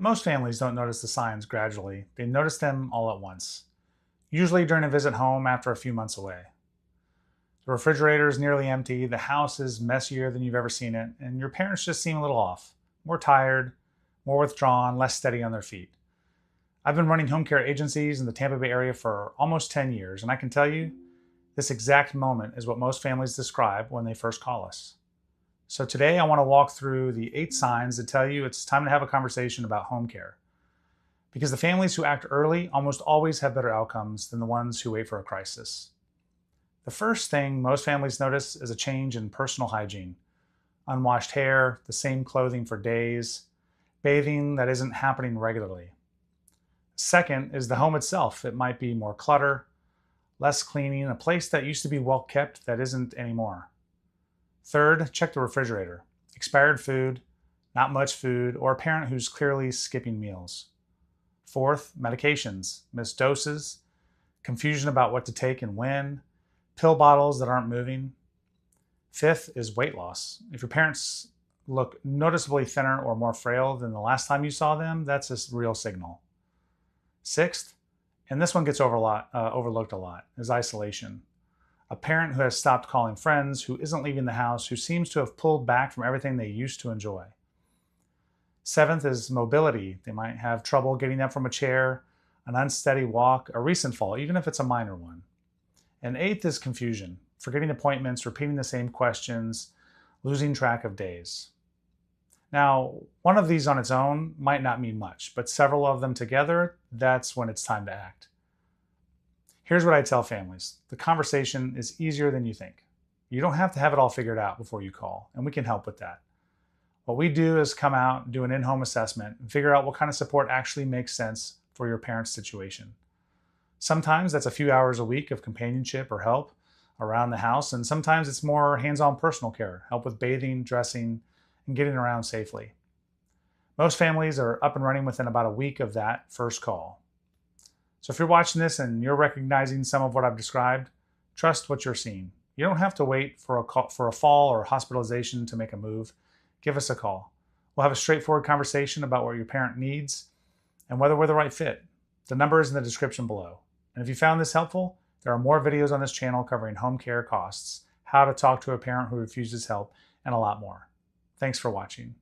Most families don't notice the signs gradually, they notice them all at once, usually during a visit home after a few months away. The refrigerator is nearly empty, the house is messier than you've ever seen it, and your parents just seem a little off, more tired, more withdrawn, less steady on their feet. I've been running home care agencies in the Tampa Bay area for almost 10 years, and I can tell you, this exact moment is what most families describe when they first call us. So today I want to walk through the 8 signs that tell you it's time to have a conversation about home care. Because the families who act early almost always have better outcomes than the ones who wait for a crisis. The first thing most families notice is a change in personal hygiene. Unwashed hair, the same clothing for days, bathing that isn't happening regularly. Second is the home itself. It might be more clutter, less cleaning, a place that used to be well kept that isn't anymore. Third, check the refrigerator. Expired food, not much food, or a parent who's clearly skipping meals. Fourth, medications, missed doses, confusion about what to take and when, pill bottles that aren't moving. Fifth is weight loss. If your parents look noticeably thinner or more frail than the last time you saw them, that's a real signal. Sixth, and this one gets overlooked a lot, is isolation. A parent who has stopped calling friends, who isn't leaving the house, who seems to have pulled back from everything they used to enjoy. Seventh is mobility. They might have trouble getting up from a chair, an unsteady walk, a recent fall, even if it's a minor one. And eighth is confusion, forgetting appointments, repeating the same questions, losing track of days. Now, one of these on its own might not mean much, but several of them together, that's when it's time to act. Here's what I tell families. The conversation is easier than you think. You don't have to have it all figured out before you call, and we can help with that. What we do is come out, do an in-home assessment, and figure out what kind of support actually makes sense for your parent's situation. Sometimes that's a few hours a week of companionship or help around the house, and sometimes it's more hands-on personal care, help with bathing, dressing, and getting around safely. Most families are up and running within about a week of that first call. So if you're watching this and you're recognizing some of what I've described, trust what you're seeing. You don't have to wait for a fall or hospitalization to make a move. Give us a call. We'll have a straightforward conversation about what your parent needs and whether we're the right fit. The number is in the description below. And if you found this helpful, there are more videos on this channel covering home care costs, how to talk to a parent who refuses help, and a lot more. Thanks for watching.